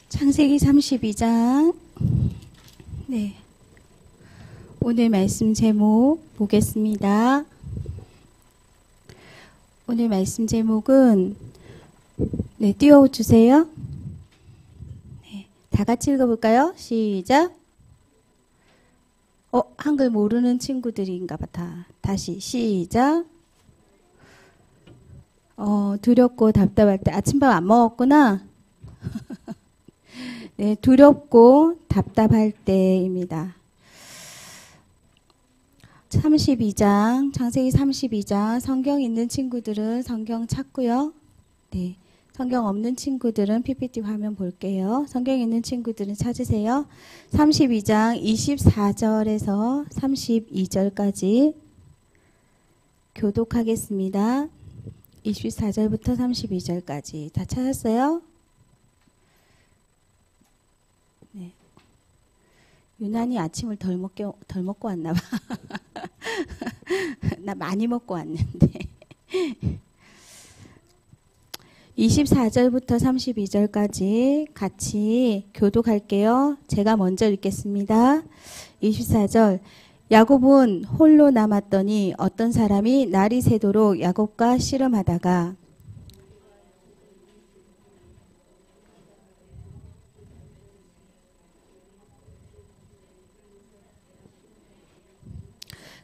창세기 32장. 네. 오늘 말씀 제목 보겠습니다. 오늘 말씀 제목은 띄워주세요. 네. 다 같이 읽어볼까요? 시작. 한글 모르는 친구들인가 봐. 다시 시작. 두렵고 답답할 때 아침밥 안 먹었구나. 네, 두렵고 답답할 때입니다. 32장, 창세기 32장, 성경 있는 친구들은 성경 찾고요. 네, 성경 없는 친구들은 PPT 화면 볼게요. 성경 있는 친구들은 찾으세요. 32장 24절에서 32절까지 교독하겠습니다. 24절부터 32절까지 다 찾았어요? 네. 유난히 아침을 덜 먹고 왔나 봐. 나 많이 먹고 왔는데. 24절부터 32절까지 같이 교독할게요. 제가 먼저 읽겠습니다. 24절. 야곱은 홀로 남았더니 어떤 사람이 날이 새도록 야곱과 씨름하다가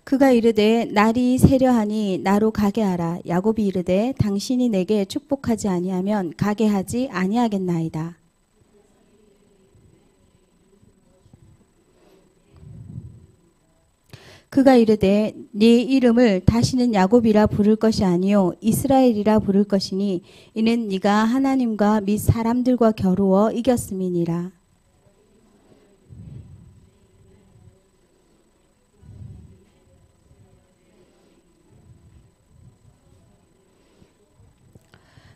그가 이르되 날이 새려하니 나로 가게 하라. 야곱이 이르되 당신이 내게 축복하지 아니하면 가게 하지 아니하겠나이다. 그가 이르되 네 이름을 다시는 야곱이라 부를 것이 아니요 이스라엘이라 부를 것이니 이는 네가 하나님과 및 사람들과 겨루어 이겼음이니라.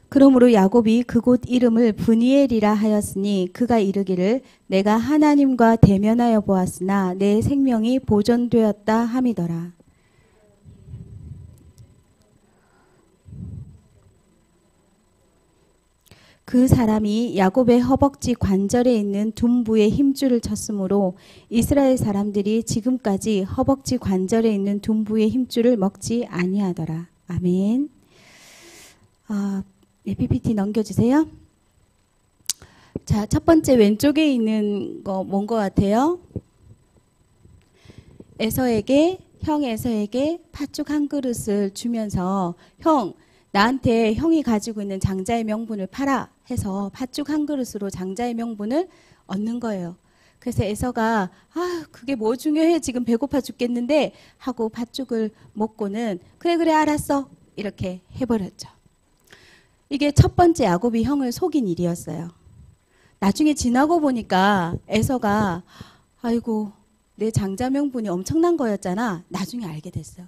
그러므로 야곱이 그곳 이름을 브니엘이라 하였으니 그가 이르기를 내가 하나님과 대면하여 보았으나 내 생명이 보존되었다 함이더라. 그 사람이 야곱의 허벅지 관절에 있는 둔부에 힘줄을 쳤으므로 이스라엘 사람들이 지금까지 허벅지 관절에 있는 둔부의 힘줄을 먹지 아니하더라. 아멘. 네, PPT 넘겨주세요. 자, 첫 번째 왼쪽에 있는 거 뭔 것 같아요? 형 에서에게 팥죽 한 그릇을 주면서 나한테 형이 가지고 있는 장자의 명분을 팔아 해서 팥죽 한 그릇으로 장자의 명분을 얻는 거예요. 그래서 에서가 그게 뭐 중요해 지금 배고파 죽겠는데 하고 팥죽을 먹고는 그래 알았어 이렇게 해버렸죠. 이게 첫 번째 야곱이 형을 속인 일이었어요. 나중에 지나고 보니까 에서가 아이고 내 장자 명분이 엄청난 거였잖아. 나중에 알게 됐어요.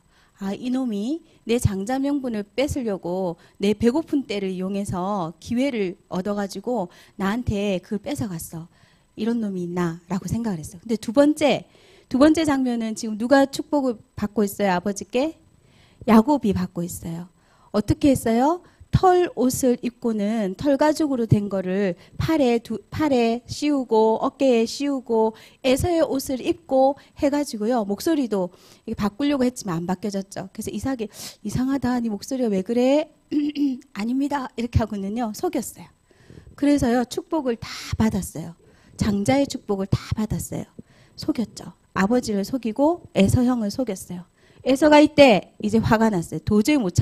이놈이 내 장자 명분을 뺏으려고 내 배고픈 때를 이용해서 기회를 얻어가지고 나한테 그걸 뺏어갔어. 이런 놈이 있나 라고 생각을 했어요. 근데 두 번째 장면은 지금 누가 축복을 받고 있어요? 아버지께? 야곱이 받고 있어요. 어떻게 했어요? 털 옷을 입고는 털 가죽으로 된 거를 팔에 씌우고 어깨에 씌우고 에서의 옷을 입고 해가지고요. 목소리도 바꾸려고 했지만 안 바뀌어졌죠. 그래서 이삭이 이상하다. 네 목소리가 왜 그래? 아닙니다. 이렇게 하고는요. 속였어요. 그래서요. 축복을 다 받았어요. 장자의 축복을 다 받았어요. 속였죠. 아버지를 속이고 에서 형을 속였어요. 에서가 이때 이제 화가 났어요. 도저히 못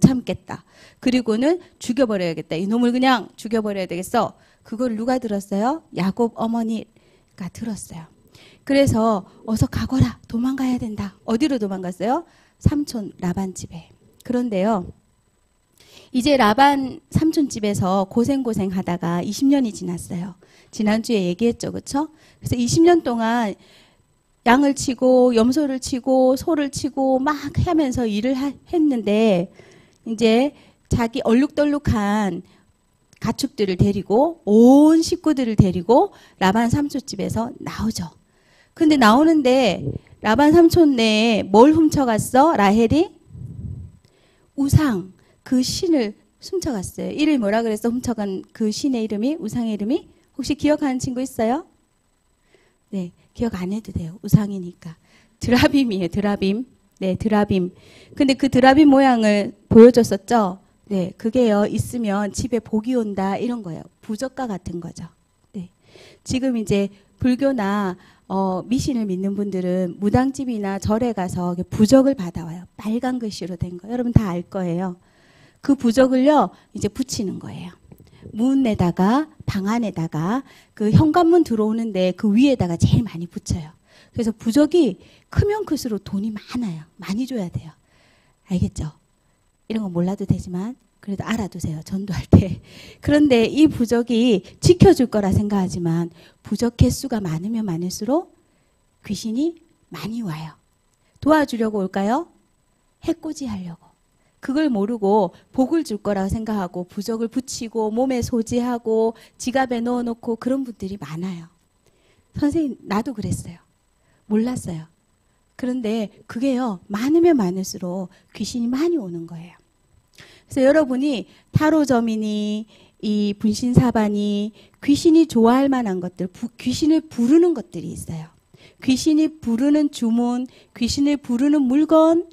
참겠다. 그리고는 죽여버려야겠다. 이놈을 그냥 죽여버려야 되겠어. 그걸 누가 들었어요? 야곱 어머니가 들었어요. 그래서 어서 가거라. 도망가야 된다. 어디로 도망갔어요? 삼촌 라반 집에. 그런데요. 이제 라반 삼촌 집에서 고생 하다가 20년이 지났어요. 지난주에 얘기했죠. 그렇죠? 그래서 20년 동안 양을 치고 염소를 치고 소를 치고 막 하면서 일을 했는데 이제 자기 얼룩덜룩한 가축들을 데리고 온 식구들을 데리고 라반 삼촌 집에서 나오죠. 근데 나오는데 라반 삼촌 내에 뭘 훔쳐갔어? 라헬이? 우상, 그 신을 훔쳐갔어요. 이름이 뭐라 그랬어? 훔쳐간 그 신의 이름이? 우상의 이름이? 혹시 기억하는 친구 있어요? 네, 기억 안 해도 돼요. 우상이니까. 드라빔이에요, 드라빔. 네, 드라빔. 근데 그 드라빔 모양을 보여줬었죠? 네, 그게요, 있으면 집에 복이 온다, 이런 거예요. 부적과 같은 거죠. 네. 지금 이제 불교나, 미신을 믿는 분들은 무당집이나 절에 가서 부적을 받아와요. 빨간 글씨로 된 거. 여러분 다 알 거예요. 그 부적을요, 이제 붙이는 거예요. 문에다가, 방 안에다가, 그 현관문 들어오는데 그 위에다가 제일 많이 붙여요. 그래서 부적이 크면 클수록 돈이 많아요. 많이 줘야 돼요. 알겠죠? 이런 거 몰라도 되지만 그래도 알아두세요. 전도할 때. 그런데 이 부적이 지켜줄 거라 생각하지만 부적 개수가 많으면 많을수록 귀신이 많이 와요. 도와주려고 올까요? 해코지 하려고. 그걸 모르고 복을 줄 거라고 생각하고 부적을 붙이고 몸에 소지하고 지갑에 넣어놓고 그런 분들이 많아요. 선생님, 나도 그랬어요. 몰랐어요. 그런데 그게요, 많으면 많을수록 귀신이 많이 오는 거예요. 그래서 여러분이 타로점이니 이 분신사반이 귀신이 좋아할 만한 것들, 귀신을 부르는 것들이 있어요. 귀신이 부르는 주문, 귀신을 부르는 물건,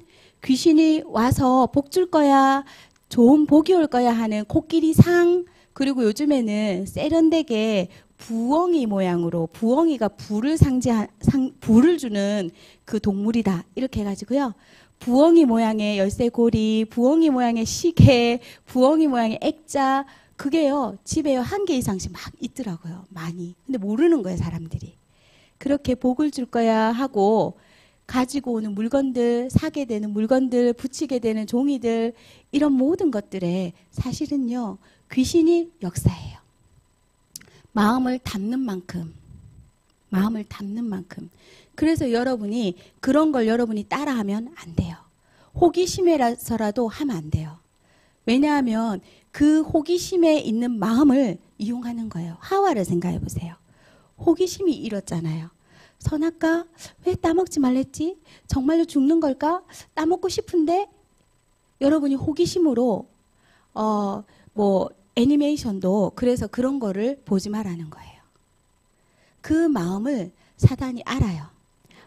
귀신이 와서 복 줄 거야, 좋은 복이 올 거야 하는 코끼리 상, 그리고 요즘에는 세련되게 부엉이 모양으로, 부엉이가 불을 불을 주는 그 동물이다, 이렇게 해가지고요, 부엉이 모양의 열쇠고리, 부엉이 모양의 시계, 부엉이 모양의 액자, 그게요, 집에요, 1개 이상씩 막 있더라고요. 많이. 근데 모르는 거예요, 사람들이. 그렇게 복을 줄 거야 하고 가지고 오는 물건들, 사게 되는 물건들, 붙이게 되는 종이들, 이런 모든 것들에 사실은요, 귀신이 역사해요. 마음을 담는 만큼. 마음을 담는 만큼. 그래서 여러분이 그런 걸 여러분이 따라하면 안 돼요. 호기심에라서라도 하면 안 돼요. 왜냐하면 그 호기심에 있는 마음을 이용하는 거예요. 하와를 생각해 보세요. 호기심이 잃었잖아요. 선악과 왜 따먹지 말랬지? 정말로 죽는 걸까? 따먹고 싶은데 여러분이 호기심으로 애니메이션도 그래서 그런 거를 보지 말라는 거예요. 그 마음을 사단이 알아요.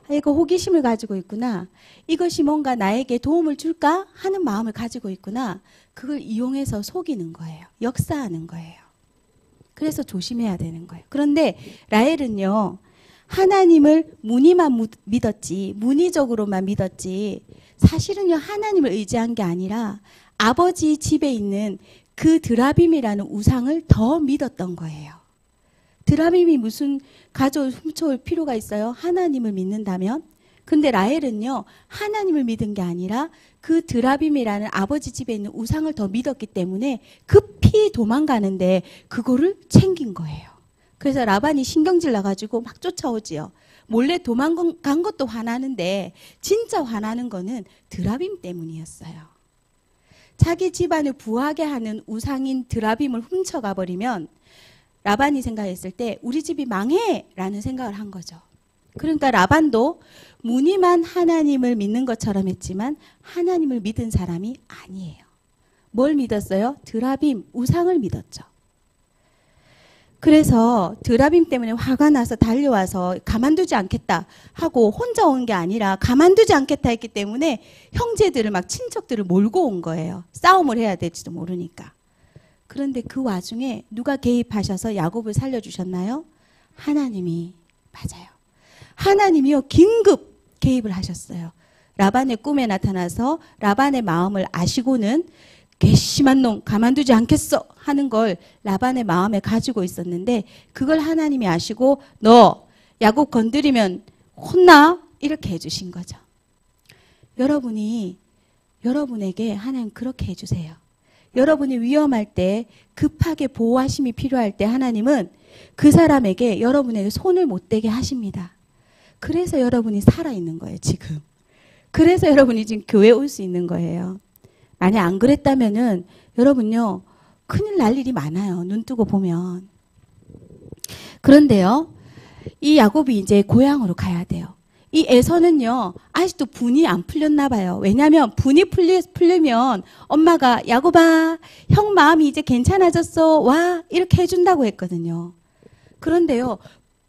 이거 호기심을 가지고 있구나. 이것이 뭔가 나에게 도움을 줄까 하는 마음을 가지고 있구나. 그걸 이용해서 속이는 거예요. 역사하는 거예요. 그래서 조심해야 되는 거예요. 그런데 라헬은요, 하나님을 무늬만 믿었지, 무늬적으로만 믿었지, 사실은요, 하나님을 의지한 게 아니라 아버지 집에 있는 그 드라빔이라는 우상을 더 믿었던 거예요. 드라빔이 무슨 가져올 훔쳐올 필요가 있어요? 하나님을 믿는다면? 근데 라헬은요, 하나님을 믿은 게 아니라 그 드라빔이라는 아버지 집에 있는 우상을 더 믿었기 때문에 급히 도망가는데 그거를 챙긴 거예요. 그래서 라반이 신경질 나가지고 막 쫓아오지요. 몰래 도망간 것도 화나는데 진짜 화나는 거는 드라빔 때문이었어요. 자기 집안을 부하게 하는 우상인 드라빔을 훔쳐가 버리면 라반이 생각했을 때 우리 집이 망해! 라는 생각을 한 거죠. 그러니까 라반도 무늬만 하나님을 믿는 것처럼 했지만 하나님을 믿은 사람이 아니에요. 뭘 믿었어요? 드라빔, 우상을 믿었죠. 그래서 드라빔 때문에 화가 나서 달려와서 가만두지 않겠다 하고 혼자 온 게 아니라 가만두지 않겠다 했기 때문에 형제들을 막 친척들을 몰고 온 거예요. 싸움을 해야 될지도 모르니까. 그런데 그 와중에 누가 개입하셔서 야곱을 살려주셨나요? 하나님이. 맞아요. 하나님이요, 긴급 개입을 하셨어요. 라반의 꿈에 나타나서 라반의 마음을 아시고는 괘씸한 놈 가만두지 않겠어 하는 걸 라반의 마음에 가지고 있었는데 그걸 하나님이 아시고 너 야곱 건드리면 혼나? 이렇게 해주신 거죠. 여러분에게 하나님 그렇게 해주세요. 여러분이 위험할 때 급하게 보호하심이 필요할 때 하나님은 그 사람에게 여러분에게 손을 못 대게 하십니다. 그래서 여러분이 살아있는 거예요, 지금. 그래서 여러분이 지금 교회에 올 수 있는 거예요. 만약 안 그랬다면은 여러분요, 큰일 날 일이 많아요. 눈 뜨고 보면. 그런데요, 이 야곱이 이제 고향으로 가야 돼요. 이 에서는요, 아직도 분이 안 풀렸나 봐요. 왜냐하면 분이 풀리면 엄마가 야곱아, 형 마음이 이제 괜찮아졌어. 와, 이렇게 해준다고 했거든요. 그런데요,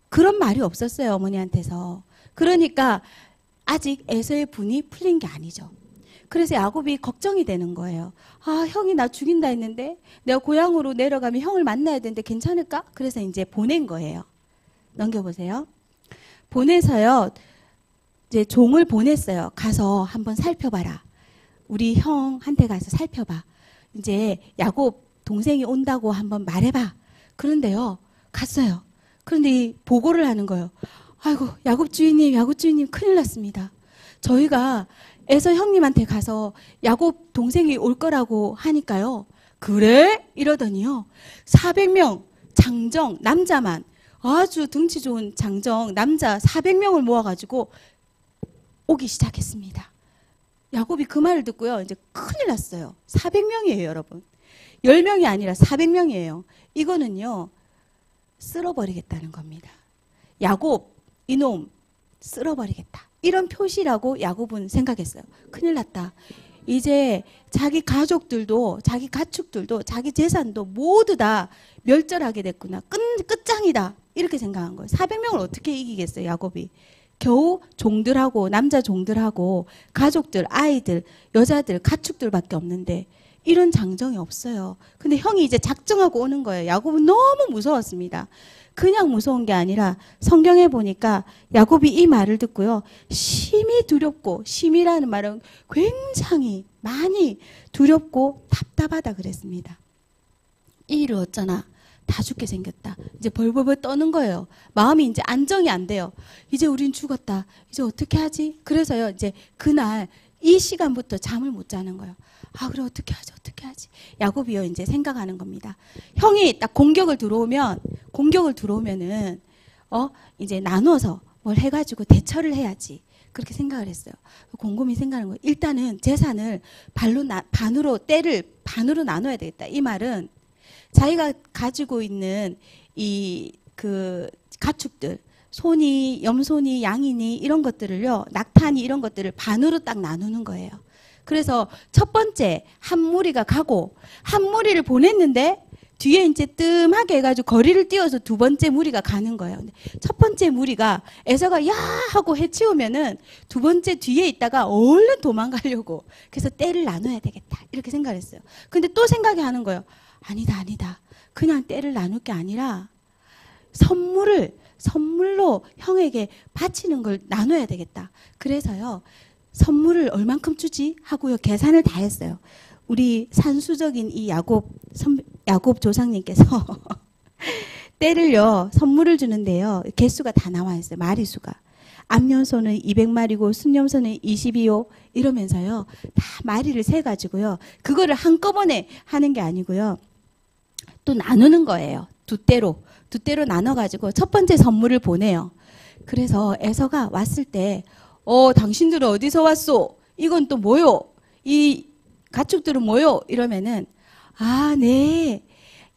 그런 말이 없었어요, 어머니한테서. 그러니까 아직 에서의 분이 풀린 게 아니죠. 그래서 야곱이 걱정이 되는 거예요. 아, 형이 나 죽인다 했는데 내가 고향으로 내려가면 형을 만나야 되는데 괜찮을까? 그래서 이제 보낸 거예요. 넘겨보세요. 보내서요, 이제 종을 보냈어요. 가서 한번 살펴봐라. 우리 형한테 가서 살펴봐. 이제 야곱 동생이 온다고 한번 말해봐. 그런데요, 갔어요. 그런데 이 보고를 하는 거예요. 아이고, 야곱 주인님 큰일 났습니다. 저희가 에서 형님한테 가서 야곱 동생이 올 거라고 하니까요. 그래? 이러더니요. 400명 장정 남자만, 아주 등치 좋은 장정 남자 400명을 모아가지고 오기 시작했습니다. 야곱이 그 말을 듣고요. 이제 큰일 났어요. 400명이에요, 여러분. 10명이 아니라 400명이에요. 이거는요, 쓸어버리겠다는 겁니다. 야곱, 이놈, 쓸어버리겠다. 이런 표시라고 야곱은 생각했어요. 큰일 났다. 이제 자기 가족들도, 자기 가축들도, 자기 재산도 모두 다 멸절하게 됐구나. 끝장이다. 이렇게 생각한 거예요. 400명을 어떻게 이기겠어요, 야곱이. 겨우 종들하고, 남자 종들하고, 가족들, 아이들, 여자들, 가축들밖에 없는데, 이런 장정이 없어요. 근데 형이 이제 작정하고 오는 거예요. 야곱은 너무 무서웠습니다. 그냥 무서운 게 아니라 성경에 보니까 야곱이 이 말을 듣고요. 심히 두렵고, 심이라는 말은 굉장히 많이 두렵고 답답하다 그랬습니다. 이 일을 어쩌나 다 죽게 생겼다. 이제 벌벌벌 떠는 거예요. 마음이 이제 안정이 안 돼요. 이제 우린 죽었다. 이제 어떻게 하지? 그래서요, 이제 그날 이 시간부터 잠을 못 자는 거예요. 아, 그래, 어떻게 하지? 야곱이요, 이제 생각하는 겁니다. 형이 딱 공격을 들어오면은, 이제 나눠서 뭘 해가지고 대처를 해야지. 그렇게 생각을 했어요. 곰곰이 생각하는 거예요. 일단은 재산을 때를 반으로 나눠야 되겠다. 이 말은 자기가 가지고 있는 가축들, 소니, 염소니, 양이니, 이런 것들을요, 낙타니 이런 것들을 반으로 딱 나누는 거예요. 그래서 첫 번째 한 무리가 가고, 한 무리를 보냈는데 뒤에 이제 뜸하게 해가지고 거리를 띄워서 두 번째 무리가 가는 거예요. 첫 번째 무리가 에서가 야 하고 해치우면은 두 번째 뒤에 있다가 얼른 도망가려고. 그래서 떼를 나눠야 되겠다. 이렇게 생각을 했어요. 근데 또 생각이 하는 거예요. 아니다. 그냥 떼를 나눌 게 아니라 선물로 형에게 바치는 걸 나눠야 되겠다. 그래서요, 선물을 얼만큼 주지? 하고요, 계산을 다 했어요. 우리 산수적인 이 야곱 조상님께서 떼를요, 선물을 주는데요, 개수가 다 나와 있어요. 마리수가. 암염소는 200마리고 순염소는 22호 이러면서요, 다 마리를 세가지고요, 그거를 한꺼번에 하는 게 아니고요, 또 나누는 거예요. 두 떼로 나눠가지고 첫 번째 선물을 보내요. 그래서 에서가 왔을 때, 당신들은 어디서 왔소? 이건 또 뭐요? 이 가축들은 뭐요? 이러면은, 아, 네.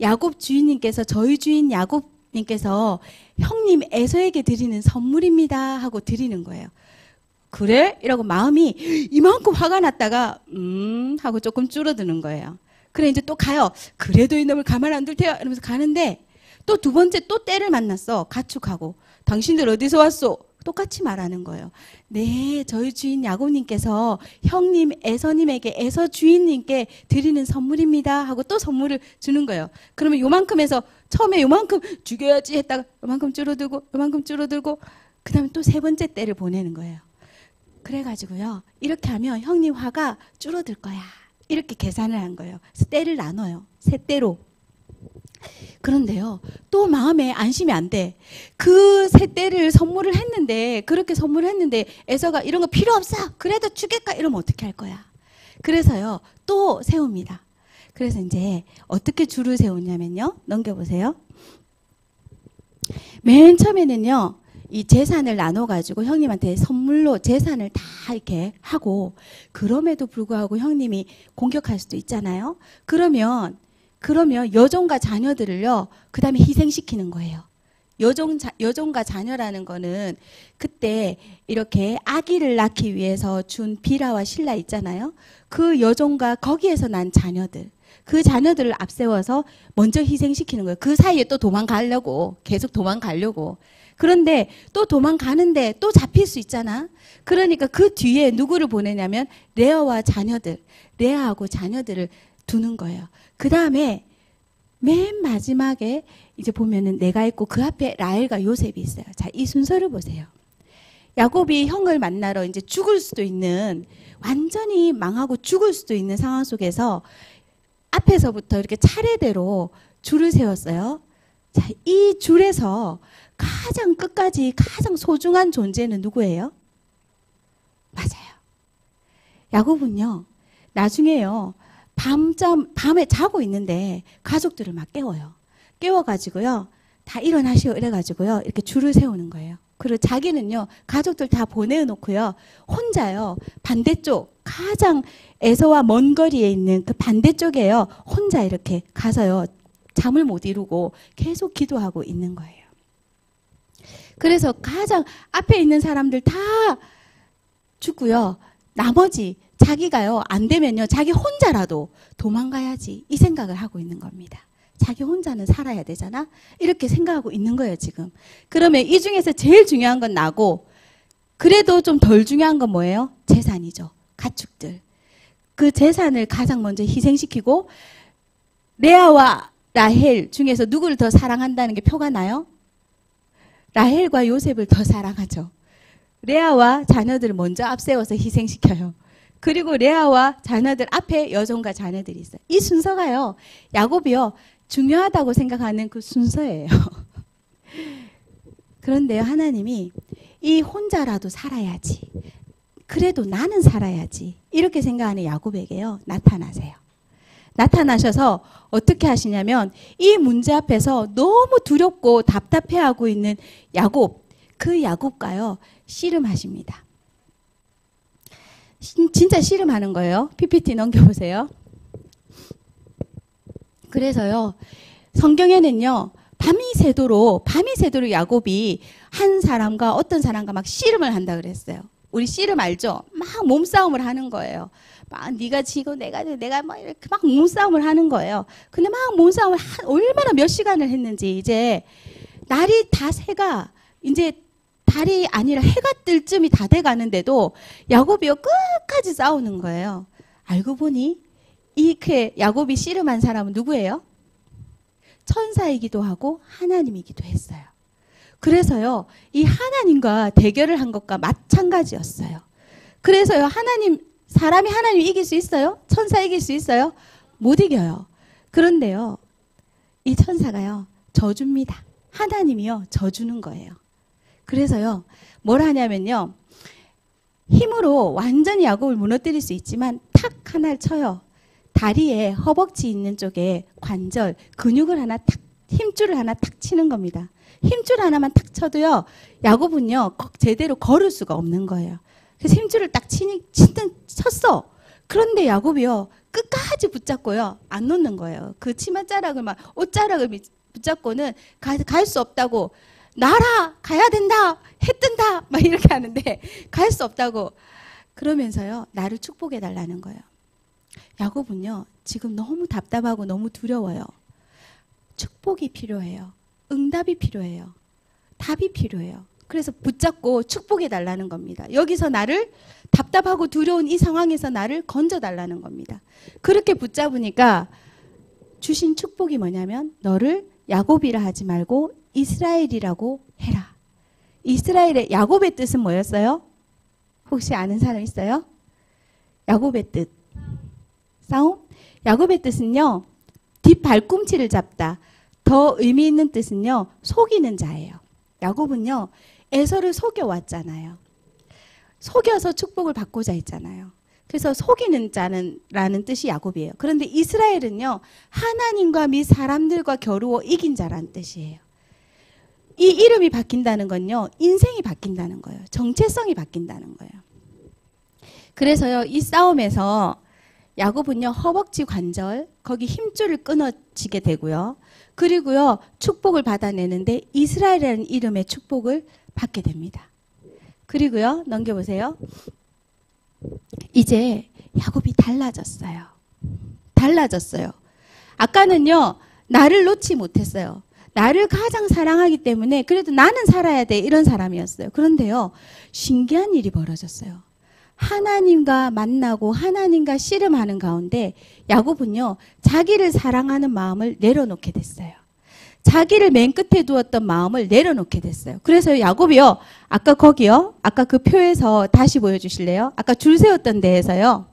야곱 주인님께서, 저희 주인 야곱님께서 형님 에서에게 드리는 선물입니다. 하고 드리는 거예요. 그래? 이러고 마음이 이만큼 화가 났다가, 하고 조금 줄어드는 거예요. 그래, 이제 또 가요. 그래도 이놈을 가만 안 둘 테요. 이러면서 가는데, 또 두 번째 또 떼를 만났어. 가축하고. 당신들 어디서 왔소? 똑같이 말하는 거예요. 네, 저희 주인 야곱님께서 형님 에서님에게, 에서 주인님께 드리는 선물입니다. 하고 또 선물을 주는 거예요. 그러면 요만큼 해서 처음에 요만큼 죽여야지 했다가 요만큼 줄어들고 그 다음에 또 세 번째 떼를 보내는 거예요. 그래가지고요, 이렇게 하면 형님 화가 줄어들 거야. 이렇게 계산을 한 거예요. 그래서 떼를 나눠요. 세 떼로. 그런데요, 또 마음에 안심이 안 돼. 그 세 떼를 선물을 했는데, 그렇게 선물을 했는데 에서가 이런 거 필요 없어. 그래도 주겠까? 이러면 어떻게 할 거야? 그래서요, 또 세웁니다. 그래서 이제 어떻게 줄을 세우냐면요, 넘겨보세요. 맨 처음에는요, 이 재산을 나눠가지고 형님한테 선물로 재산을 다 이렇게 하고, 그럼에도 불구하고 형님이 공격할 수도 있잖아요. 그러면 여종과 자녀들을요, 그 다음에 희생시키는 거예요. 여종과 자녀라는 거는 그때 이렇게 아기를 낳기 위해서 준 비라와 실라 있잖아요. 그 여종과 거기에서 난 자녀들, 그 자녀들을 앞세워서 먼저 희생시키는 거예요. 그 사이에 또 도망가려고, 계속 도망가려고. 그런데 또 도망가는데 또 잡힐 수 있잖아. 그러니까 그 뒤에 누구를 보내냐면 레아와 자녀들, 레아하고 자녀들을 두는 거예요. 그 다음에 맨 마지막에 이제 보면은 내가 있고 그 앞에 라헬과 요셉이 있어요. 자, 이 순서를 보세요. 야곱이 형을 만나러 이제 죽을 수도 있는, 완전히 망하고 죽을 수도 있는 상황 속에서 앞에서부터 이렇게 차례대로 줄을 세웠어요. 자, 이 줄에서 가장 끝까지 가장 소중한 존재는 누구예요? 맞아요. 야곱은요, 나중에요, 밤에 자고 있는데 가족들을 막 깨워요. 깨워가지고요, 다 일어나시오 이래가지고요, 이렇게 줄을 세우는 거예요. 그리고 자기는요, 가족들 다 보내놓고요, 혼자요, 반대쪽, 가장 에서와 먼 거리에 있는 그 반대쪽에요, 혼자 이렇게 가서요, 잠을 못 이루고 계속 기도하고 있는 거예요. 그래서 가장 앞에 있는 사람들 다 죽고요, 나머지 자기가요, 안 되면요, 자기 혼자라도 도망가야지, 이 생각을 하고 있는 겁니다. 자기 혼자는 살아야 되잖아? 이렇게 생각하고 있는 거예요, 지금. 그러면 이 중에서 제일 중요한 건 나고, 그래도 좀 덜 중요한 건 뭐예요? 재산이죠. 가축들. 그 재산을 가장 먼저 희생시키고, 레아와 라헬 중에서 누구를 더 사랑한다는 게 표가 나요? 라헬과 요셉을 더 사랑하죠. 레아와 자녀들을 먼저 앞세워서 희생시켜요. 그리고 레아와 자녀들 앞에 여종과 자녀들이 있어요. 이 순서가요, 야곱이요, 중요하다고 생각하는 그 순서예요. 그런데요, 하나님이 이 혼자라도 살아야지, 그래도 나는 살아야지, 이렇게 생각하는 야곱에게요, 나타나세요. 나타나셔서 어떻게 하시냐면, 이 문제 앞에서 너무 두렵고 답답해하고 있는 야곱, 그 야곱과요, 씨름하십니다. 진짜 씨름하는 거예요. PPT 넘겨보세요. 그래서요, 성경에는요, 밤이 새도록 야곱이 한 사람과 어떤 사람과 막 씨름을 한다 그랬어요. 우리 씨름 알죠? 막 몸싸움을 하는 거예요. 막 네가 지고 내가 막 이렇게 막 몸싸움을 하는 거예요. 근데 막 몸싸움을 얼마나 몇 시간을 했는지, 이제 날이 다 새가, 이제 달이 아니라 해가 뜰 쯤이 다 돼가는데도 야곱이요, 끝까지 싸우는 거예요. 알고 보니 이렇게 야곱이 씨름한 사람은 누구예요? 천사이기도 하고 하나님이기도 했어요. 그래서요, 이 하나님과 대결을 한 것과 마찬가지였어요. 그래서요, 사람이 하나님 이길 수 있어요? 천사 이길 수 있어요? 못 이겨요. 그런데요, 이 천사가요, 져줍니다. 하나님이요, 져주는 거예요. 그래서요, 뭘 하냐면요, 힘으로 완전히 야곱을 무너뜨릴 수 있지만 탁 하나를 쳐요. 다리에 허벅지 있는 쪽에 관절, 근육을 하나 탁, 힘줄을 하나 탁 치는 겁니다. 힘줄 하나만 탁 쳐도요, 야곱은요, 제대로 걸을 수가 없는 거예요. 그래서 힘줄을 딱 쳤어. 그런데 야곱이요, 끝까지 붙잡고요, 안 놓는 거예요. 그 치맛자락을 막, 옷자락을 붙잡고는 갈 수 없다고, 나라! 가야 된다! 해 뜬다! 막 이렇게 하는데, 갈 수 없다고. 그러면서요, 나를 축복해 달라는 거예요. 야곱은요, 지금 너무 답답하고 너무 두려워요. 축복이 필요해요. 응답이 필요해요. 답이 필요해요. 그래서 붙잡고 축복해 달라는 겁니다. 여기서 나를, 답답하고 두려운 이 상황에서 나를 건져 달라는 겁니다. 그렇게 붙잡으니까 주신 축복이 뭐냐면, 너를 야곱이라 하지 말고 이스라엘이라고 해라. 이스라엘의, 야곱의 뜻은 뭐였어요? 혹시 아는 사람 있어요? 야곱의 뜻. 싸움? 야곱의 뜻은요, 뒷발꿈치를 잡다. 더 의미 있는 뜻은요, 속이는 자예요. 야곱은요, 에서를 속여왔잖아요. 속여서 축복을 받고자 했잖아요. 그래서 속이는 자라는 뜻이 야곱이에요. 그런데 이스라엘은요, 하나님과 및 사람들과 겨루어 이긴 자라는 뜻이에요. 이 이름이 바뀐다는 건요, 인생이 바뀐다는 거예요. 정체성이 바뀐다는 거예요. 그래서요, 이 싸움에서 야곱은요, 허벅지 관절, 거기 힘줄을 끊어지게 되고요. 그리고요, 축복을 받아내는데 이스라엘이라는 이름의 축복을 받게 됩니다. 그리고요, 넘겨보세요. 이제 야곱이 달라졌어요. 달라졌어요. 아까는요, 나를 놓지 못했어요. 나를 가장 사랑하기 때문에 그래도 나는 살아야 돼, 이런 사람이었어요. 그런데요, 신기한 일이 벌어졌어요. 하나님과 만나고 하나님과 씨름하는 가운데 야곱은요, 자기를 사랑하는 마음을 내려놓게 됐어요. 자기를 맨 끝에 두었던 마음을 내려놓게 됐어요. 그래서 야곱이요, 아까 거기요, 아까 그 표에서 다시 보여주실래요? 아까 줄 세웠던 데에서요,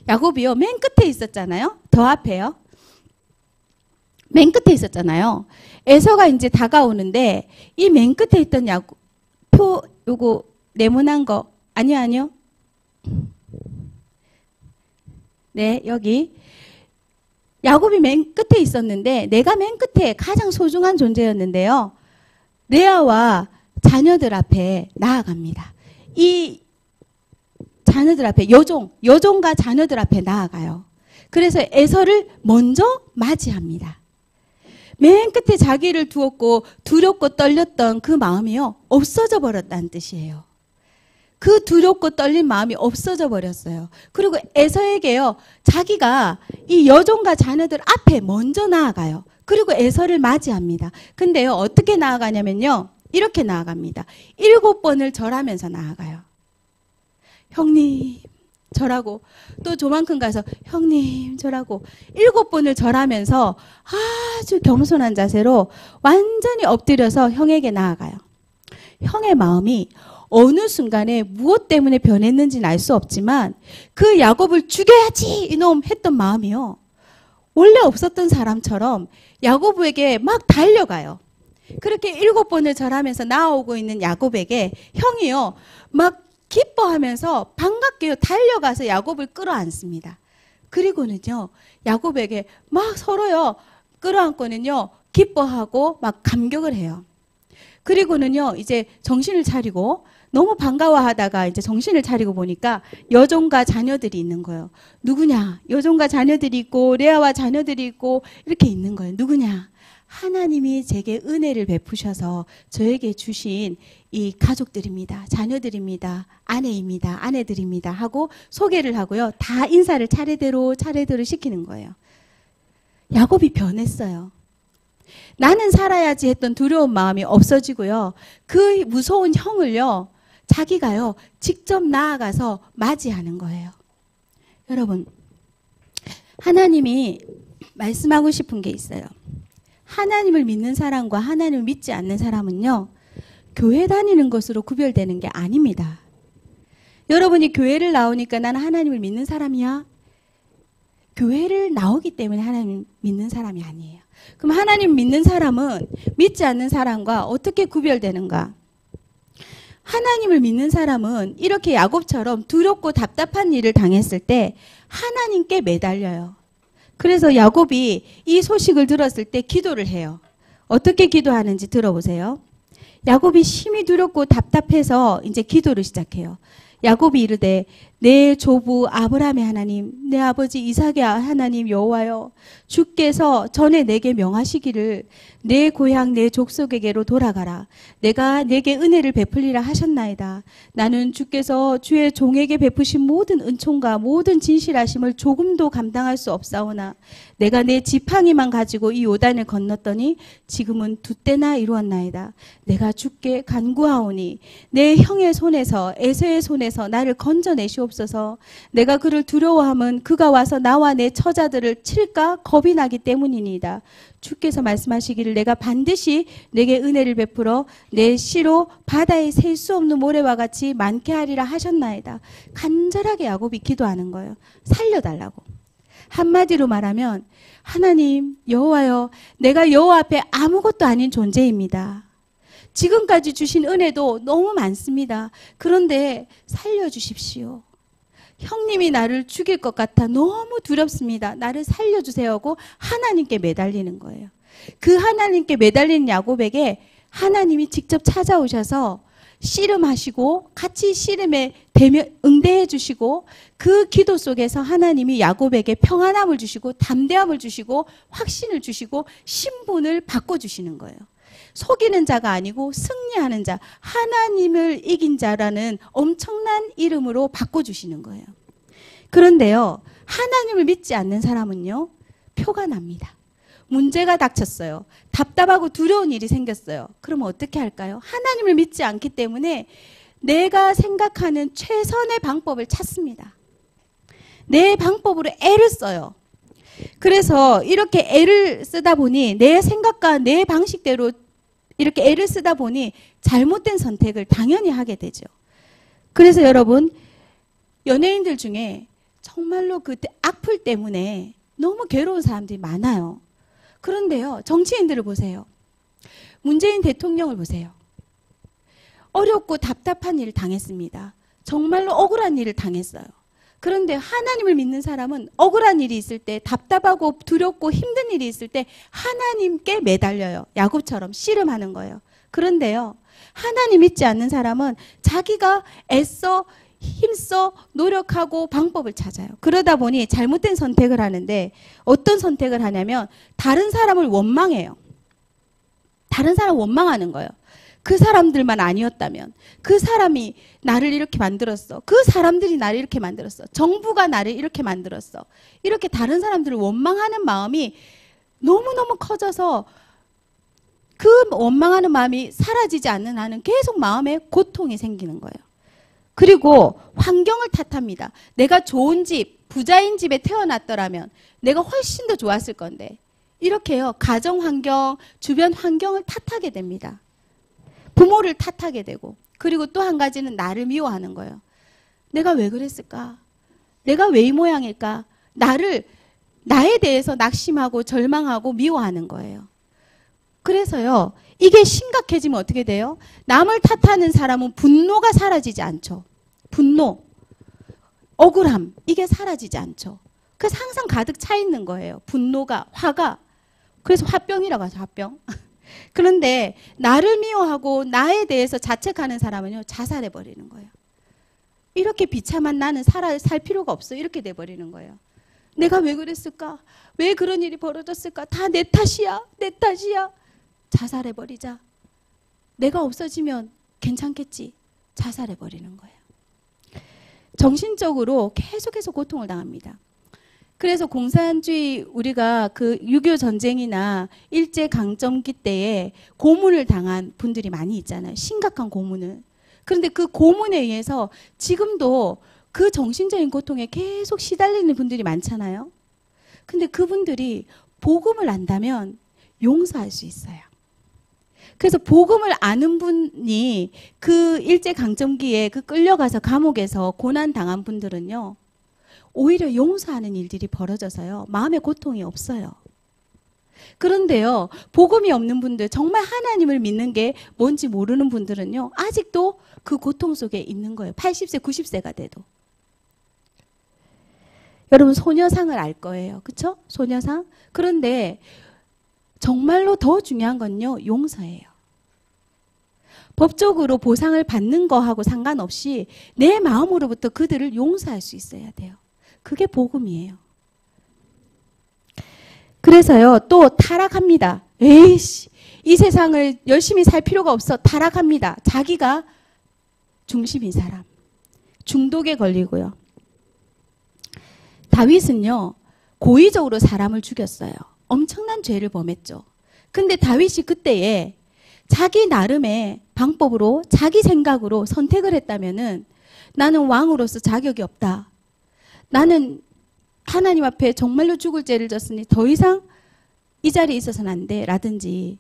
야곱이요, 맨 끝에 있었잖아요. 더 앞에요. 맨 끝에 있었잖아요. 에서가 이제 다가오는데 이 맨 끝에 있던 야곱 표, 요거 네모난 거, 아니요. 네, 여기 야곱이 맨 끝에 있었는데 내가 맨 끝에 가장 소중한 존재였는데요, 레아와 자녀들 앞에 나아갑니다. 이 자녀들 앞에, 여종과 자녀들 앞에 나아가요. 그래서 에서를 먼저 맞이합니다. 맨 끝에 자기를 두었고 두렵고 떨렸던 그 마음이요, 없어져 버렸다는 뜻이에요. 그 두렵고 떨린 마음이 없어져 버렸어요. 그리고 에서에게요, 자기가 이 여종과 자녀들 앞에 먼저 나아가요. 그리고 에서를 맞이합니다. 근데요, 어떻게 나아가냐면요, 이렇게 나아갑니다. 7번을 절하면서 나아가요. 형님 절하고, 또 조만큼 가서 형님 절하고, 7번을 절하면서 아주 겸손한 자세로 완전히 엎드려서 형에게 나아가요. 형의 마음이 어느 순간에 무엇 때문에 변했는지는 알 수 없지만 그 야곱을 죽여야지 이놈 했던 마음이요, 원래 없었던 사람처럼 야곱에게 막 달려가요. 그렇게 7번을 절하면서 나오고 있는 야곱에게 형이요, 막 기뻐하면서 반갑게 달려가서 야곱을 끌어안습니다. 그리고는요, 야곱에게 막 서로요 끌어안고는요 기뻐하고 막 감격을 해요. 그리고는요, 이제 정신을 차리고 너무 반가워하다가 이제 정신을 차리고 보니까 여종과 자녀들이 있는 거예요. 누구냐? 여종과 자녀들이 있고 레아와 자녀들이 있고 이렇게 있는 거예요. 누구냐? 하나님이 제게 은혜를 베푸셔서 저에게 주신 이 가족들입니다. 자녀들입니다. 아내입니다. 아내들입니다. 하고 소개를 하고요, 다 인사를 차례대로 시키는 거예요. 야곱이 변했어요. 나는 살아야지 했던 두려운 마음이 없어지고요, 그 무서운 형을요, 자기가요 직접 나아가서 맞이하는 거예요. 여러분, 하나님이 말씀하고 싶은 게 있어요. 하나님을 믿는 사람과 하나님을 믿지 않는 사람은요, 교회 다니는 것으로 구별되는 게 아닙니다. 여러분이 교회를 나오니까 나는 하나님을 믿는 사람이야? 교회를 나오기 때문에 하나님 믿는 사람이 아니에요. 그럼 하나님 믿는 사람은 믿지 않는 사람과 어떻게 구별되는가? 하나님을 믿는 사람은 이렇게 야곱처럼 두렵고 답답한 일을 당했을 때 하나님께 매달려요. 그래서 야곱이 이 소식을 들었을 때 기도를 해요. 어떻게 기도하는지 들어보세요. 야곱이 심히 두렵고 답답해서 이제 기도를 시작해요. 야곱이 이르되 내 조부 아브라함의 하나님, 내 아버지 이삭의 하나님 여호와여, 주께서 전에 내게 명하시기를 내 고향 내 족속에게로 돌아가라. 내가 내게 은혜를 베풀리라 하셨나이다. 나는 주께서 주의 종에게 베푸신 모든 은총과 모든 진실하심을 조금도 감당할 수 없사오나 내가 내 지팡이만 가지고 이 요단을 건넜더니 지금은 두 때나 이루었나이다. 내가 주께 간구하오니 내 형의 손에서 에서의 손에서 나를 건져내시옵소서. 내가 그를 두려워함은 그가 와서 나와 내 처자들을 칠까 겁이 나기 때문이니이다. 주께서 말씀하시기를 내가 반드시 내게 은혜를 베풀어 내 씨로 바다에 셀 수 없는 모래와 같이 많게 하리라 하셨나이다. 간절하게 야곱이 기도하는 거예요. 살려달라고. 한마디로 말하면 하나님 여호와여, 내가 여호와 앞에 아무것도 아닌 존재입니다. 지금까지 주신 은혜도 너무 많습니다. 그런데 살려주십시오. 형님이 나를 죽일 것 같아 너무 두렵습니다. 나를 살려주세요 하고 하나님께 매달리는 거예요. 그 하나님께 매달리는 야곱에게 하나님이 직접 찾아오셔서 씨름하시고 같이 씨름에 응대해 주시고 그 기도 속에서 하나님이 야곱에게 평안함을 주시고 담대함을 주시고 확신을 주시고 신분을 바꿔주시는 거예요. 속이는 자가 아니고 승리하는 자, 하나님을 이긴 자라는 엄청난 이름으로 바꿔주시는 거예요. 그런데요, 하나님을 믿지 않는 사람은요, 표가 납니다. 문제가 닥쳤어요. 답답하고 두려운 일이 생겼어요. 그러면 어떻게 할까요? 하나님을 믿지 않기 때문에 내가 생각하는 최선의 방법을 찾습니다. 내 방법으로 애를 써요. 그래서 이렇게 애를 쓰다 보니 내 생각과 내 방식대로 이렇게 애를 쓰다 보니 잘못된 선택을 당연히 하게 되죠. 그래서 여러분, 연예인들 중에 정말로 그 악플 때문에 너무 괴로운 사람들이 많아요. 그런데요, 정치인들을 보세요. 문재인 대통령을 보세요. 어렵고 답답한 일을 당했습니다. 정말로 억울한 일을 당했어요. 그런데 하나님을 믿는 사람은 억울한 일이 있을 때, 답답하고 두렵고 힘든 일이 있을 때 하나님께 매달려요. 야곱처럼 씨름하는 거예요. 그런데요, 하나님 믿지 않는 사람은 자기가 애써 힘써 노력하고 방법을 찾아요. 그러다 보니 잘못된 선택을 하는데, 어떤 선택을 하냐면 다른 사람을 원망해요. 다른 사람 원망하는 거예요. 그 사람들만 아니었다면, 그 사람이 나를 이렇게 만들었어, 그 사람들이 나를 이렇게 만들었어, 정부가 나를 이렇게 만들었어, 이렇게 다른 사람들을 원망하는 마음이 너무너무 커져서 그 원망하는 마음이 사라지지 않는 한은 계속 마음에 고통이 생기는 거예요. 그리고 환경을 탓합니다. 내가 좋은 집, 부자인 집에 태어났더라면 내가 훨씬 더 좋았을 건데, 이렇게요, 가정 환경, 주변 환경을 탓하게 됩니다. 부모를 탓하게 되고, 그리고 또 한 가지는 나를 미워하는 거예요. 내가 왜 그랬을까? 내가 왜 이 모양일까? 나에 대해서 낙심하고 절망하고 미워하는 거예요. 그래서요, 이게 심각해지면 어떻게 돼요? 남을 탓하는 사람은 분노가 사라지지 않죠. 분노, 억울함, 이게 사라지지 않죠. 그래서 항상 가득 차 있는 거예요. 분노가, 화가. 그래서 화병이라고 하죠, 화병. 그런데 나를 미워하고 나에 대해서 자책하는 사람은요, 자살해버리는 거예요. 이렇게 비참한 나는 살 필요가 없어, 이렇게 돼버리는 거예요. 내가 왜 그랬을까? 왜 그런 일이 벌어졌을까? 다 내 탓이야, 내 탓이야. 자살해버리자. 내가 없어지면 괜찮겠지. 자살해버리는 거예요. 정신적으로 계속해서 고통을 당합니다. 그래서 공산주의, 우리가 그 6.25 전쟁이나 일제강점기 때에 고문을 당한 분들이 많이 있잖아요. 심각한 고문을. 그런데 그 고문에 의해서 지금도 그 정신적인 고통에 계속 시달리는 분들이 많잖아요. 근데 그분들이 복음을 안다면 용서할 수 있어요. 그래서 복음을 아는 분이 그 일제강점기에 그 끌려가서 감옥에서 고난당한 분들은요, 오히려 용서하는 일들이 벌어져서요, 마음의 고통이 없어요. 그런데요, 복음이 없는 분들, 정말 하나님을 믿는 게 뭔지 모르는 분들은요, 아직도 그 고통 속에 있는 거예요. 80세, 90세가 돼도. 여러분, 소녀상을 알 거예요. 그쵸? 소녀상? 그런데 정말로 더 중요한 건요, 용서예요. 법적으로 보상을 받는 거하고 상관없이 내 마음으로부터 그들을 용서할 수 있어야 돼요. 그게 복음이에요. 그래서요, 또 타락합니다. 에이씨, 이 세상을 열심히 살 필요가 없어. 타락합니다. 자기가 중심인 사람. 중독에 걸리고요. 다윗은요, 고의적으로 사람을 죽였어요. 엄청난 죄를 범했죠. 근데 다윗이 그때에 자기 나름의 방법으로, 자기 생각으로 선택을 했다면은, 나는 왕으로서 자격이 없다. 나는 하나님 앞에 정말로 죽을 죄를 졌으니 더 이상 이 자리에 있어서는 안 돼. 라든지,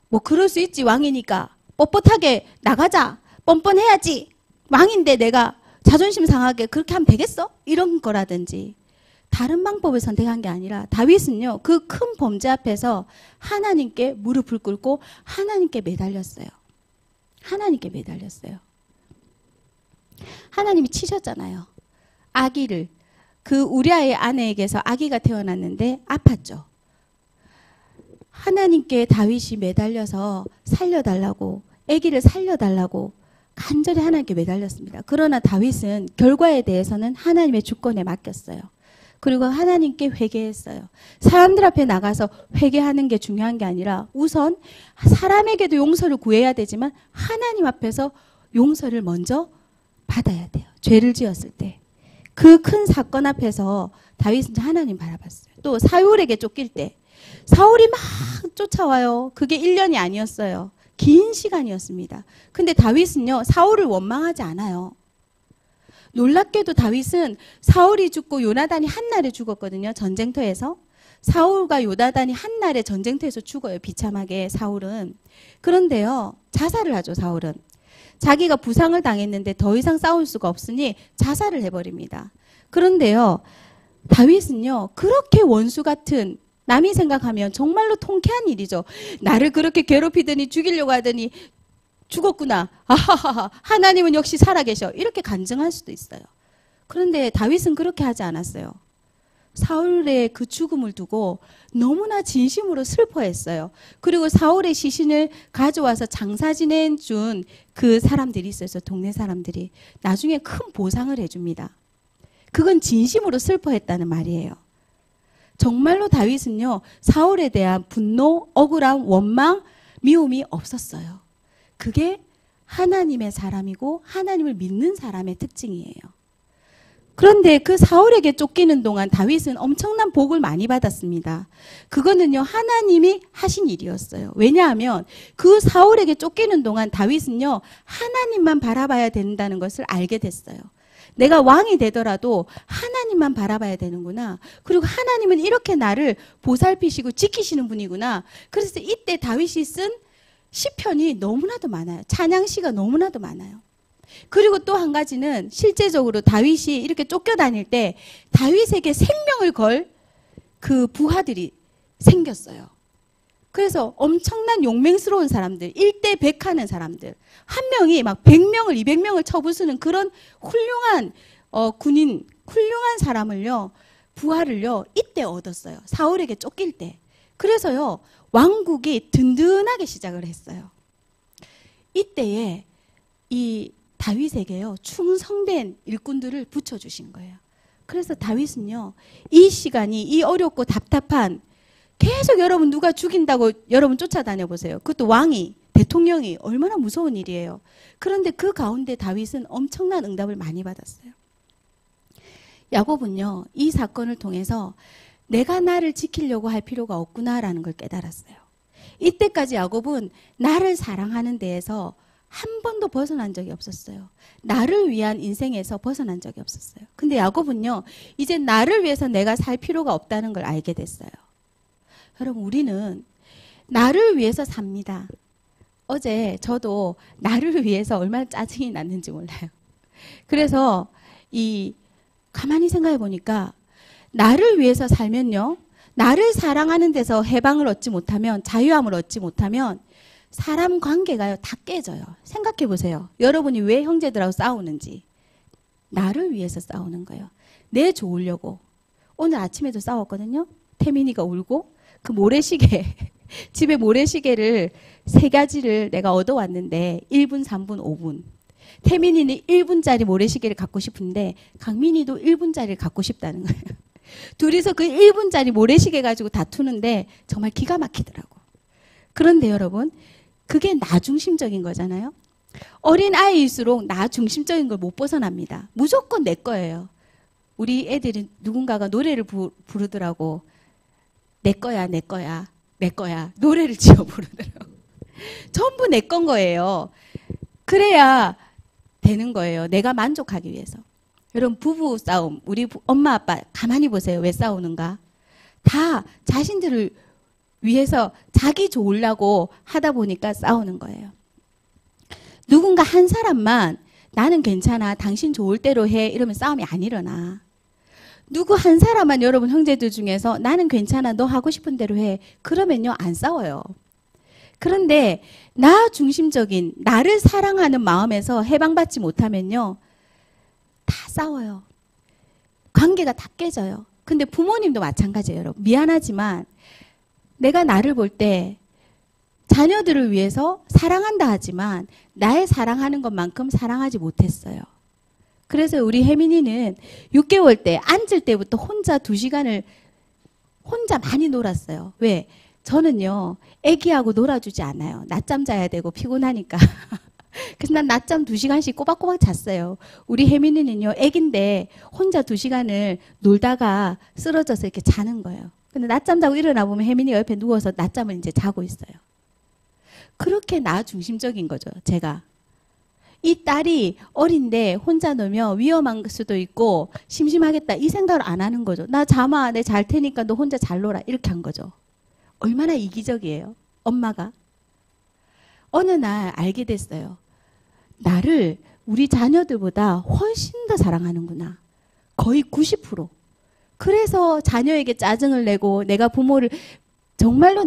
뭐 그럴 수 있지, 왕이니까 뻣뻣하게 나가자, 뻔뻔해야지, 왕인데 내가 자존심 상하게 그렇게 하면 되겠어? 이런 거라든지, 다른 방법을 선택한 게 아니라 다윗은요, 그 큰 범죄 앞에서 하나님께 무릎을 꿇고 하나님께 매달렸어요. 하나님께 매달렸어요. 하나님이 치셨잖아요. 아기를, 그 우리아의 아내에게서 아기가 태어났는데 아팠죠. 하나님께 다윗이 매달려서 살려달라고, 아기를 살려달라고 간절히 하나님께 매달렸습니다. 그러나 다윗은 결과에 대해서는 하나님의 주권에 맡겼어요. 그리고 하나님께 회개했어요. 사람들 앞에 나가서 회개하는 게 중요한 게 아니라 우선 사람에게도 용서를 구해야 되지만 하나님 앞에서 용서를 먼저 받아야 돼요. 죄를 지었을 때. 그 큰 사건 앞에서 다윗은 하나님 바라봤어요. 또 사울에게 쫓길 때 사울이 막 쫓아와요. 그게 1년이 아니었어요. 긴 시간이었습니다. 근데 다윗은요, 사울을 원망하지 않아요. 놀랍게도 다윗은 사울이 죽고 요나단이 한날에 죽었거든요. 전쟁터에서. 사울과 요나단이 한날에 전쟁터에서 죽어요. 비참하게 사울은. 그런데요, 자살을 하죠. 사울은. 자기가 부상을 당했는데 더 이상 싸울 수가 없으니 자살을 해버립니다. 그런데요, 다윗은요, 그렇게 원수 같은, 남이 생각하면 정말로 통쾌한 일이죠. 나를 그렇게 괴롭히더니 죽이려고 하더니 죽었구나. 아하하하. 하나님은 역시 살아계셔. 이렇게 간증할 수도 있어요. 그런데 다윗은 그렇게 하지 않았어요. 사울의 그 죽음을 두고 너무나 진심으로 슬퍼했어요. 그리고 사울의 시신을 가져와서 장사 지내 준 그 사람들이 있어서 동네 사람들이 나중에 큰 보상을 해줍니다. 그건 진심으로 슬퍼했다는 말이에요. 정말로 다윗은요, 사울에 대한 분노, 억울함, 원망, 미움이 없었어요. 그게 하나님의 사람이고 하나님을 믿는 사람의 특징이에요. 그런데 그 사울에게 쫓기는 동안 다윗은 엄청난 복을 많이 받았습니다. 그거는요, 하나님이 하신 일이었어요. 왜냐하면 그 사울에게 쫓기는 동안 다윗은요, 하나님만 바라봐야 된다는 것을 알게 됐어요. 내가 왕이 되더라도 하나님만 바라봐야 되는구나. 그리고 하나님은 이렇게 나를 보살피시고 지키시는 분이구나. 그래서 이때 다윗이 쓴 시편이 너무나도 많아요. 찬양시가 너무나도 많아요. 그리고 또 한 가지는 실제적으로 다윗이 이렇게 쫓겨다닐 때 다윗에게 생명을 걸 그 부하들이 생겼어요. 그래서 엄청난 용맹스러운 사람들, 1대 100 하는 사람들, 한 명이 막 100명을 200명을 쳐부수는 그런 훌륭한 군인, 훌륭한 사람을요, 부하를요, 이때 얻었어요. 사울에게 쫓길 때. 그래서요, 왕국이 든든하게 시작을 했어요. 이때에 이 다윗에게요, 충성된 일꾼들을 붙여주신 거예요. 그래서 다윗은요, 이 시간이, 이 어렵고 답답한, 계속 여러분 누가 죽인다고 여러분 쫓아다녀 보세요. 그것도 왕이, 대통령이 얼마나 무서운 일이에요. 그런데 그 가운데 다윗은 엄청난 응답을 많이 받았어요. 야곱은요, 이 사건을 통해서 내가 나를 지키려고 할 필요가 없구나라는 걸 깨달았어요. 이때까지 야곱은 나를 사랑하는 데에서 한 번도 벗어난 적이 없었어요. 나를 위한 인생에서 벗어난 적이 없었어요. 근데 야곱은요, 이제 나를 위해서 내가 살 필요가 없다는 걸 알게 됐어요. 여러분, 우리는 나를 위해서 삽니다. 어제 저도 나를 위해서 얼마나 짜증이 났는지 몰라요. 그래서 가만히 생각해 보니까 나를 위해서 살면요, 나를 사랑하는 데서 해방을 얻지 못하면, 자유함을 얻지 못하면 사람 관계가요, 다 깨져요. 생각해 보세요. 여러분이 왜 형제들하고 싸우는지. 나를 위해서 싸우는 거예요. 내 좋으려고. 오늘 아침에도 싸웠거든요. 태민이가 울고 그 모래시계, 집에 모래시계를 3가지를 내가 얻어왔는데 1분, 3분, 5분. 태민이는 1분짜리 모래시계를 갖고 싶은데 강민이도 1분짜리를 갖고 싶다는 거예요. 둘이서 그 1분짜리 모래시계 가지고 다투는데 정말 기가 막히더라고. 그런데 여러분, 그게 나 중심적인 거잖아요. 어린 아이일수록 나 중심적인 걸 못 벗어납니다. 무조건 내 거예요. 우리 애들이 누군가가 노래를 부르더라고. 내 거야, 내 거야, 내 거야. 노래를 지어 부르더라고. 전부 내 건 거예요. 그래야 되는 거예요. 내가 만족하기 위해서. 여러분, 부부 싸움, 우리 엄마 아빠 가만히 보세요. 왜 싸우는가? 다 자신들을 위해서 자기 좋으려고 하다 보니까 싸우는 거예요. 누군가 한 사람만 나는 괜찮아, 당신 좋을 대로 해, 이러면 싸움이 안 일어나. 누구 한 사람만, 여러분 형제들 중에서 나는 괜찮아, 너 하고 싶은 대로 해, 그러면요 안 싸워요. 그런데 나 중심적인, 나를 사랑하는 마음에서 해방받지 못하면요 다 싸워요. 관계가 다 깨져요. 근데 부모님도 마찬가지예요. 여러분, 미안하지만 내가 나를 볼 때 자녀들을 위해서 사랑한다 하지만 나의 사랑하는 것만큼 사랑하지 못했어요. 그래서 우리 혜민이는 6개월 때 앉을 때부터 혼자 2시간을 혼자 많이 놀았어요. 왜? 저는요, 애기하고 놀아주지 않아요. 낮잠 자야 되고 피곤하니까. 그래서 난 낮잠 2시간씩 꼬박꼬박 잤어요. 우리 혜민이는요, 애긴데 혼자 2시간을 놀다가 쓰러져서 이렇게 자는 거예요. 근데 낮잠 자고 일어나 보면 혜민이가 옆에 누워서 낮잠을 이제 자고 있어요. 그렇게 나 중심적인 거죠, 제가. 이 딸이 어린데 혼자 놀면 위험한 수도 있고 심심하겠다 이 생각을 안 하는 거죠. 나 잠아, 내 잘 테니까 너 혼자 잘 놀아 이렇게 한 거죠. 얼마나 이기적이에요, 엄마가. 어느 날 알게 됐어요. 나를 우리 자녀들보다 훨씬 더 사랑하는구나. 거의 90%. 그래서 자녀에게 짜증을 내고 내가 부모를 정말로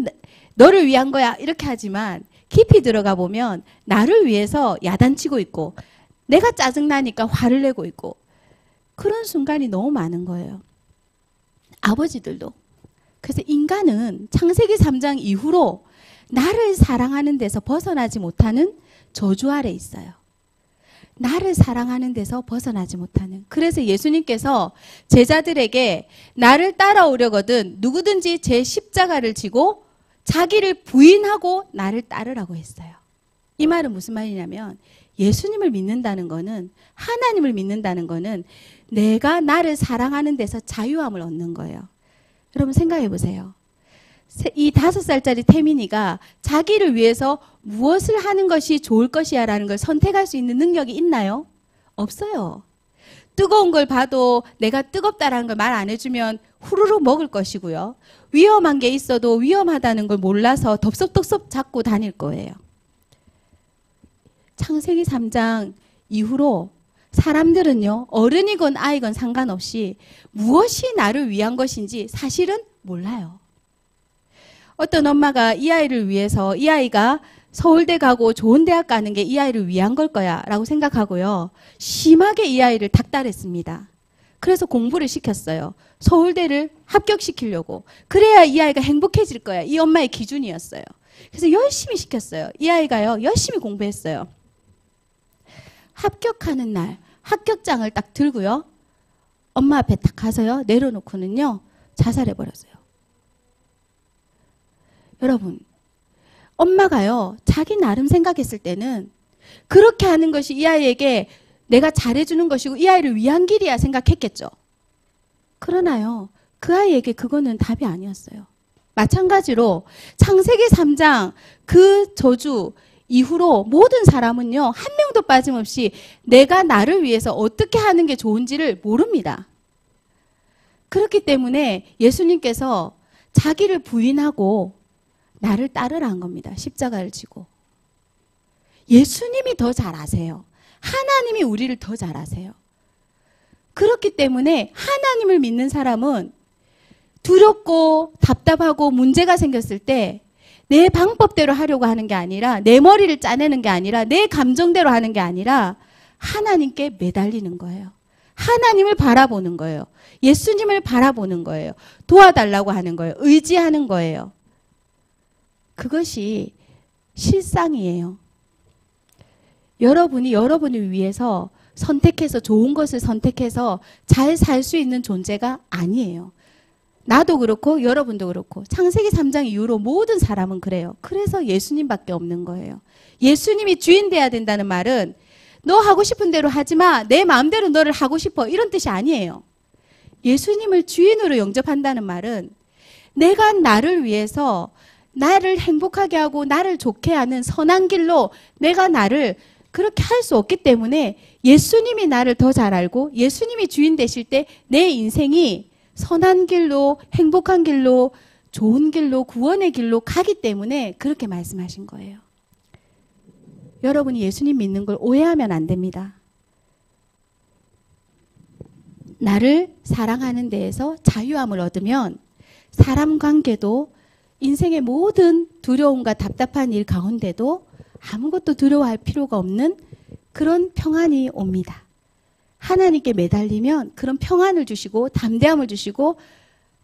너를 위한 거야 이렇게 하지만 깊이 들어가 보면 나를 위해서 야단치고 있고 내가 짜증나니까 화를 내고 있고 그런 순간이 너무 많은 거예요. 아버지들도. 그래서 인간은 창세기 3장 이후로 나를 사랑하는 데서 벗어나지 못하는 저주 아래 있어요. 나를 사랑하는 데서 벗어나지 못하는. 그래서 예수님께서 제자들에게 나를 따라오려거든 누구든지 제 십자가를 지고 자기를 부인하고 나를 따르라고 했어요. 이 말은 무슨 말이냐면 예수님을 믿는다는 거는, 하나님을 믿는다는 거는 내가 나를 사랑하는 데서 자유함을 얻는 거예요. 여러분 생각해 보세요. 이 5살짜리 태민이가 자기를 위해서 무엇을 하는 것이 좋을 것이야 라는 걸 선택할 수 있는 능력이 있나요? 없어요. 뜨거운 걸 봐도 내가 뜨겁다라는 걸 말 안 해주면 후루룩 먹을 것이고요. 위험한 게 있어도 위험하다는 걸 몰라서 덥석덥석 잡고 다닐 거예요. 창세기 3장 이후로 사람들은요, 어른이건 아이건 상관없이 무엇이 나를 위한 것인지 사실은 몰라요. 어떤 엄마가 이 아이를 위해서 이 아이가 서울대 가고 좋은 대학 가는 게 이 아이를 위한 걸 거야 라고 생각하고요. 심하게 이 아이를 닥달했습니다. 그래서 공부를 시켰어요. 서울대를 합격시키려고. 그래야 이 아이가 행복해질 거야. 이 엄마의 기준이었어요. 그래서 열심히 시켰어요. 이 아이가요, 열심히 공부했어요. 합격하는 날 합격장을 딱 들고요. 엄마 앞에 딱 가서요. 내려놓고는요. 자살해버렸어요. 여러분, 엄마가요, 자기 나름 생각했을 때는 그렇게 하는 것이 이 아이에게 내가 잘해주는 것이고 이 아이를 위한 길이야 생각했겠죠. 그러나요, 그 아이에게 그거는 답이 아니었어요. 마찬가지로 창세기 3장 그 저주 이후로 모든 사람은요, 한 명도 빠짐없이 내가 나를 위해서 어떻게 하는 게 좋은지를 모릅니다. 그렇기 때문에 예수님께서 자기를 부인하고 나를 따르라 한 겁니다. 십자가를 지고. 예수님이 더 잘 아세요. 하나님이 우리를 더 잘 아세요. 그렇기 때문에 하나님을 믿는 사람은 두렵고 답답하고 문제가 생겼을 때 내 방법대로 하려고 하는 게 아니라, 내 머리를 짜내는 게 아니라, 내 감정대로 하는 게 아니라 하나님께 매달리는 거예요. 하나님을 바라보는 거예요. 예수님을 바라보는 거예요. 도와달라고 하는 거예요. 의지하는 거예요. 그것이 실상이에요. 여러분이 여러분을 위해서 선택해서 좋은 것을 선택해서 잘 살 수 있는 존재가 아니에요. 나도 그렇고 여러분도 그렇고 창세기 3장 이후로 모든 사람은 그래요. 그래서 예수님밖에 없는 거예요. 예수님이 주인 돼야 된다는 말은 너 하고 싶은 대로 하지 마. 내 마음대로 너를 하고 싶어. 이런 뜻이 아니에요. 예수님을 주인으로 영접한다는 말은 내가 나를 위해서 나를 행복하게 하고 나를 좋게 하는 선한 길로 내가 나를 그렇게 할 수 없기 때문에 예수님이 나를 더 잘 알고 예수님이 주인 되실 때 내 인생이 선한 길로, 행복한 길로, 좋은 길로, 구원의 길로 가기 때문에 그렇게 말씀하신 거예요. 여러분이 예수님 믿는 걸 오해하면 안 됩니다. 나를 사랑하는 데에서 자유함을 얻으면 사람 관계도 인생의 모든 두려움과 답답한 일 가운데도 아무것도 두려워할 필요가 없는 그런 평안이 옵니다. 하나님께 매달리면 그런 평안을 주시고 담대함을 주시고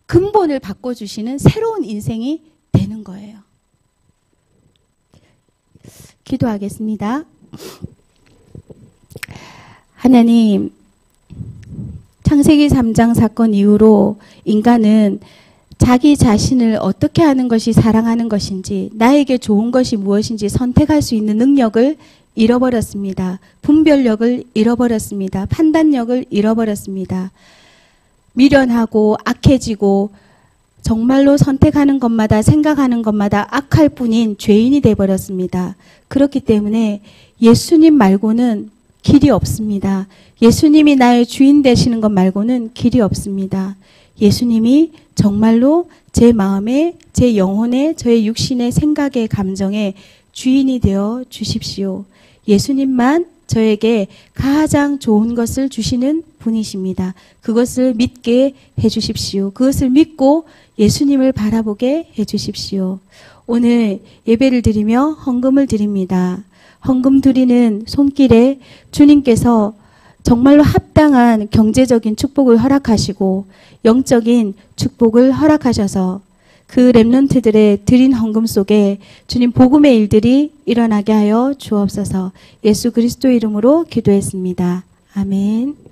근본을 바꿔주시는 새로운 인생이 되는 거예요. 기도하겠습니다. 하나님, 창세기 3장 사건 이후로 인간은 자기 자신을 어떻게 하는 것이 사랑하는 것인지, 나에게 좋은 것이 무엇인지 선택할 수 있는 능력을 잃어버렸습니다. 분별력을 잃어버렸습니다. 판단력을 잃어버렸습니다. 미련하고 악해지고 정말로 선택하는 것마다 생각하는 것마다 악할 뿐인 죄인이 되어버렸습니다. 그렇기 때문에 예수님 말고는 길이 없습니다. 예수님이 나의 주인 되시는 것 말고는 길이 없습니다. 예수님이 정말로 제 마음에, 제 영혼에, 저의 육신의 생각의 감정에 주인이 되어 주십시오. 예수님만 저에게 가장 좋은 것을 주시는 분이십니다. 그것을 믿게 해주십시오. 그것을 믿고 예수님을 바라보게 해주십시오. 오늘 예배를 드리며 헌금을 드립니다. 헌금 드리는 손길에 주님께서 정말로 합당한 경제적인 축복을 허락하시고 영적인 축복을 허락하셔서 그 렘넌트들의 드린 헌금 속에 주님 복음의 일들이 일어나게 하여 주옵소서. 예수 그리스도 이름으로 기도했습니다. 아멘.